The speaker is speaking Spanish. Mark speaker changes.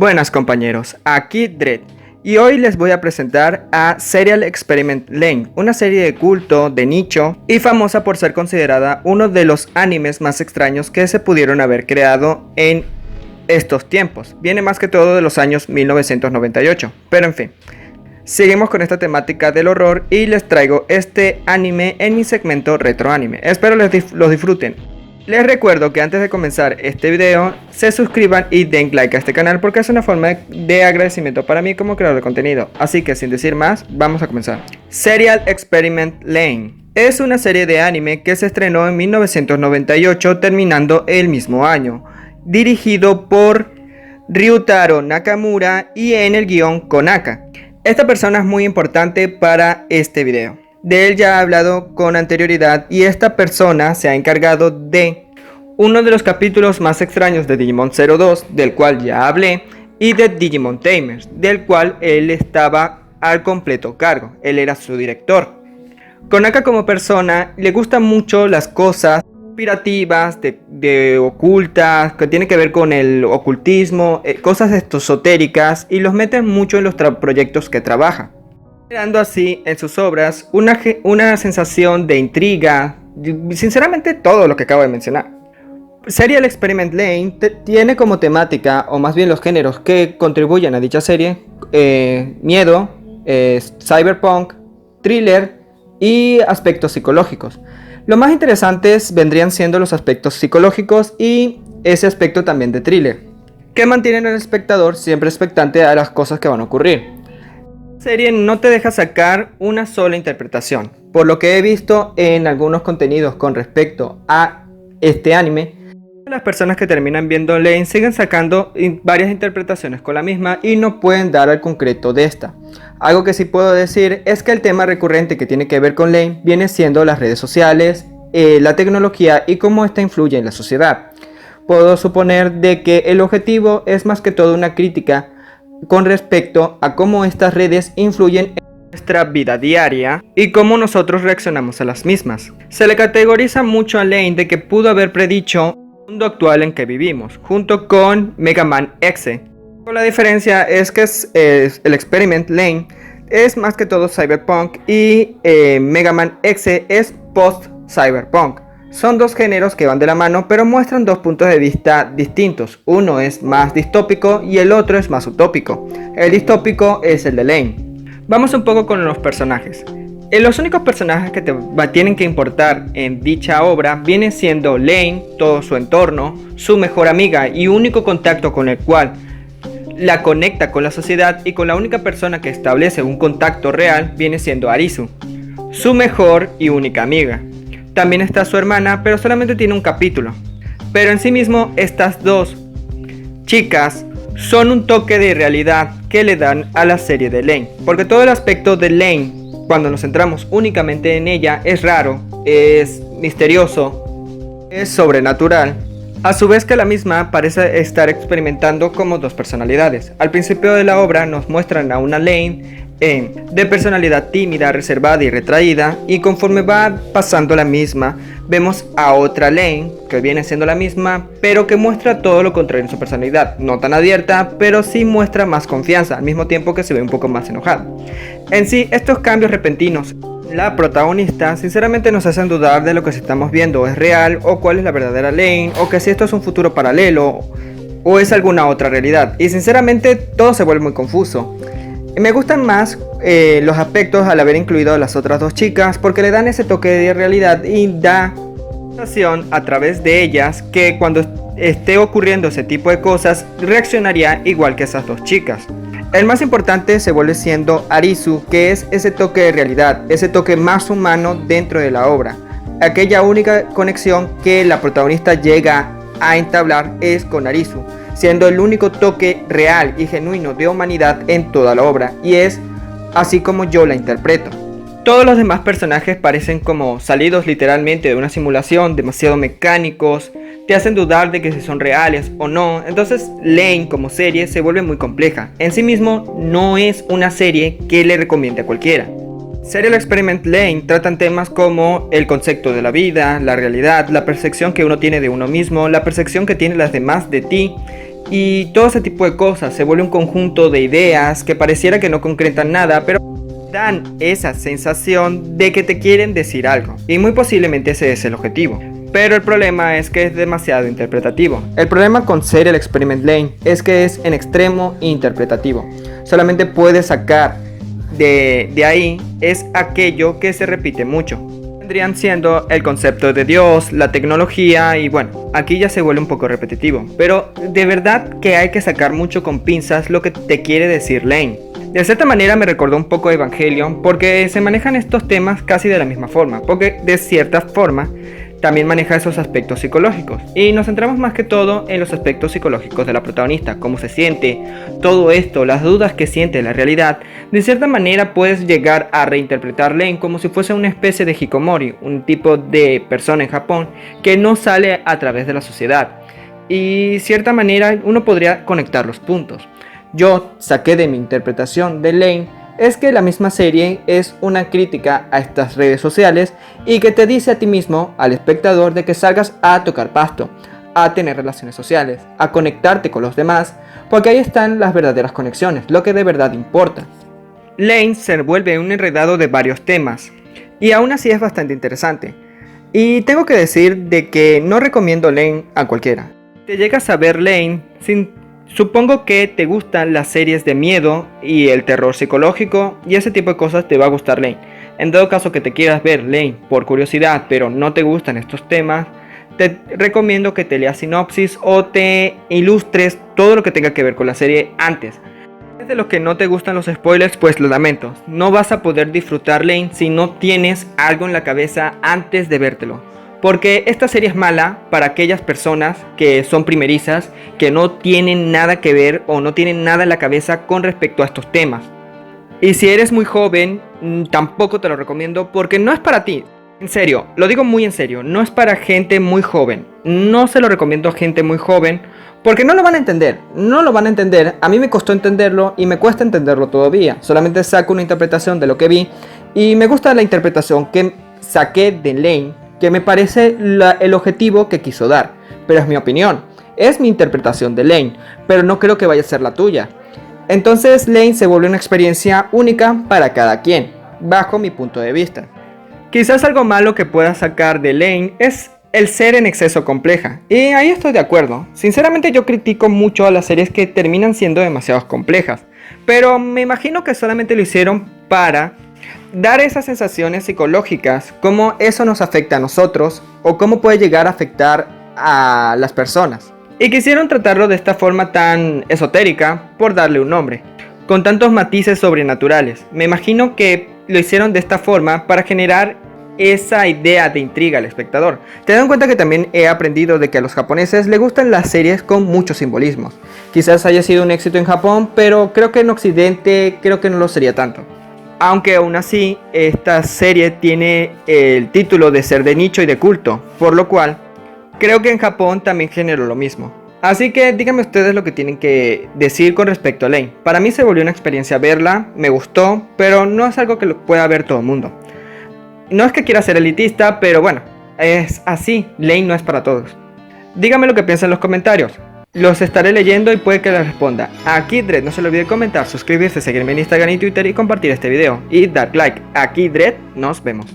Speaker 1: Buenas compañeros, aquí Dredd y hoy les voy a presentar a Serial Experiment Lain, una serie de culto, de nicho y famosa por ser considerada uno de los animes más extraños que se pudieron haber creado en estos tiempos. Viene más que todo de los años 1998, pero en fin. Seguimos con esta temática del horror y les traigo este anime en mi segmento retro anime. Espero los disfruten. Les recuerdo que antes de comenzar este video se suscriban y den like a este canal porque es una forma de agradecimiento para mí como creador de contenido. Así que sin decir más, vamos a comenzar. Serial Experiment Lain es una serie de anime que se estrenó en 1998 terminando el mismo año, dirigido por Ryutaro Nakamura y en el guión Konaka. Esta persona es muy importante para este video. De él ya he hablado con anterioridad y esta persona se ha encargado de uno de los capítulos más extraños de Digimon 02, del cual ya hablé, y de Digimon Tamers, del cual él estaba al completo cargo. Él era su director. Konaka como persona le gustan mucho las cosas conspirativas, de ocultas, que tiene que ver con el ocultismo, cosas esotéricas, y los mete mucho en los proyectos que trabaja, creando así en sus obras una sensación de intriga, sinceramente todo lo que acabo de mencionar. Serial Experiment Lain tiene como temática, o más bien los géneros que contribuyen a dicha serie, miedo, cyberpunk, thriller y aspectos psicológicos. Lo más interesantes vendrían siendo los aspectos psicológicos y ese aspecto también de thriller, que mantienen al espectador siempre expectante a las cosas que van a ocurrir. La serie no te deja sacar una sola interpretación, por lo que he visto en algunos contenidos con respecto a este anime. Las personas que terminan viendo Lain siguen sacando varias interpretaciones con la misma y no pueden dar al concreto de esta. Algo que sí puedo decir es que el tema recurrente que tiene que ver con Lain viene siendo las redes sociales, la tecnología y cómo esta influye en la sociedad. Puedo suponer de que el objetivo es más que todo una crítica con respecto a cómo estas redes influyen en nuestra vida diaria y cómo nosotros reaccionamos a las mismas. Se le categoriza mucho a Lain de que pudo haber predicho el mundo actual en que vivimos, junto con Mega Man X. La diferencia es que el Experiment Lain es más que todo cyberpunk y Mega Man X es post-cyberpunk. Son dos géneros que van de la mano, pero muestran dos puntos de vista distintos. Uno es más distópico y el otro es más utópico. El distópico es el de Lain. Vamos un poco con los personajes. Los únicos personajes que te tienen que importar en dicha obra viene siendo Lain, todo su entorno, su mejor amiga y único contacto con el cual la conecta con la sociedad, y con la única persona que establece un contacto real viene siendo Arisu, su mejor y única amiga. También está su hermana, pero solamente tiene un capítulo. Pero en sí mismo estas dos chicas son un toque de realidad que le dan a la serie de Lain, porque todo el aspecto de Lain, cuando nos centramos únicamente en ella, es raro, es misterioso, es sobrenatural. A su vez que la misma parece estar experimentando como dos personalidades. Al principio de la obra nos muestran a una Lain de personalidad tímida, reservada y retraída, y conforme va pasando la misma vemos a otra Lain que viene siendo la misma, pero que muestra todo lo contrario en su personalidad, no tan abierta, pero sí muestra más confianza, al mismo tiempo que se ve un poco más enojada. En sí, estos cambios repentinos la protagonista sinceramente nos hacen dudar de lo que estamos viendo es real, o cuál es la verdadera Lain, o que si esto es un futuro paralelo o es alguna otra realidad, y sinceramente todo se vuelve muy confuso. Me gustan más los aspectos al haber incluido a las otras dos chicas, porque le dan ese toque de realidad y da sensación a través de ellas que cuando esté ocurriendo ese tipo de cosas reaccionaría igual que esas dos chicas. El más importante se vuelve siendo Arisu, que es ese toque de realidad, ese toque más humano dentro de la obra. Aquella única conexión que la protagonista llega a entablar es con Arisu, siendo el único toque real y genuino de humanidad en toda la obra, y es así como yo la interpreto. Todos los demás personajes parecen como salidos literalmente de una simulación, demasiado mecánicos, te hacen dudar de que si son reales o no. Entonces Lain como serie se vuelve muy compleja. En sí mismo no es una serie que le recomiende a cualquiera. Serial Experiment Lain tratan temas como el concepto de la vida, la realidad, la percepción que uno tiene de uno mismo, la percepción que tienen las demás de ti, y todo ese tipo de cosas. Se vuelve un conjunto de ideas que pareciera que no concretan nada, pero dan esa sensación de que te quieren decir algo, y muy posiblemente ese es el objetivo. Pero el problema es que es demasiado interpretativo. El problema con Serial Experiment Lain es que es en extremo interpretativo. Solamente puedes sacar de ahí es aquello que se repite mucho. Vendrían siendo el concepto de Dios, la tecnología, y bueno, aquí ya se vuelve un poco repetitivo. Pero de verdad que hay que sacar mucho con pinzas lo que te quiere decir Lain. De cierta manera me recordó un poco a Evangelion, porque se manejan estos temas casi de la misma forma, porque de cierta forma también maneja esos aspectos psicológicos, y nos centramos más que todo en los aspectos psicológicos de la protagonista, cómo se siente, todo esto, las dudas que siente en la realidad. De cierta manera puedes llegar a reinterpretar Lain como si fuese una especie de hikikomori, un tipo de persona en Japón que no sale a través de la sociedad, y de cierta manera uno podría conectar los puntos. Yo saqué de mi interpretación de Lain es que la misma serie es una crítica a estas redes sociales y que te dice a ti mismo, al espectador, de que salgas a tocar pasto, a tener relaciones sociales, a conectarte con los demás, porque ahí están las verdaderas conexiones, lo que de verdad importa. Lain se vuelve un enredado de varios temas, y aún así es bastante interesante. Y tengo que decir de que no recomiendo Lain a cualquiera. Te llegas a ver Lain supongo que te gustan las series de miedo y el terror psicológico y ese tipo de cosas, te va a gustar Lain. En todo caso que te quieras ver Lain por curiosidad pero no te gustan estos temas, te recomiendo que te leas sinopsis o te ilustres todo lo que tenga que ver con la serie antes. Si es de los que no te gustan los spoilers, pues lo lamento, no vas a poder disfrutar Lain si no tienes algo en la cabeza antes de vértelo. Porque esta serie es mala para aquellas personas que son primerizas, que no tienen nada que ver o no tienen nada en la cabeza con respecto a estos temas. Y si eres muy joven, tampoco te lo recomiendo porque no es para ti. En serio, lo digo muy en serio, no es para gente muy joven. No se lo recomiendo a gente muy joven porque no lo van a entender. No lo van a entender. A mí me costó entenderlo y me cuesta entenderlo todavía. Solamente saco una interpretación de lo que vi y me gusta la interpretación que saqué de Lain, que me parece el objetivo que quiso dar, pero es mi opinión, es mi interpretación de Lain, pero no creo que vaya a ser la tuya. Entonces Lain se vuelve una experiencia única para cada quien, bajo mi punto de vista. Quizás algo malo que pueda sacar de Lain es el ser en exceso compleja, y ahí estoy de acuerdo. Sinceramente yo critico mucho a las series que terminan siendo demasiado complejas, pero me imagino que solamente lo hicieron para dar esas sensaciones psicológicas, cómo eso nos afecta a nosotros o cómo puede llegar a afectar a las personas. Y quisieron tratarlo de esta forma tan esotérica por darle un nombre, con tantos matices sobrenaturales. Me imagino que lo hicieron de esta forma para generar esa idea de intriga al espectador. Te dan cuenta que también he aprendido de que a los japoneses les gustan las series con muchos simbolismos. Quizás haya sido un éxito en Japón, pero creo que en Occidente creo que no lo sería tanto. Aunque aún así, esta serie tiene el título de ser de nicho y de culto, por lo cual creo que en Japón también generó lo mismo. Así que díganme ustedes lo que tienen que decir con respecto a Lain. Para mí se volvió una experiencia verla, me gustó, pero no es algo que lo pueda ver todo el mundo. No es que quiera ser elitista, pero bueno, es así, Lain no es para todos. Díganme lo que piensan en los comentarios. Los estaré leyendo y puede que les responda. Aquí Dread, no se le olvide comentar, suscribirse, seguirme en Instagram y Twitter y compartir este video. Y dar like. Aquí Dread, nos vemos.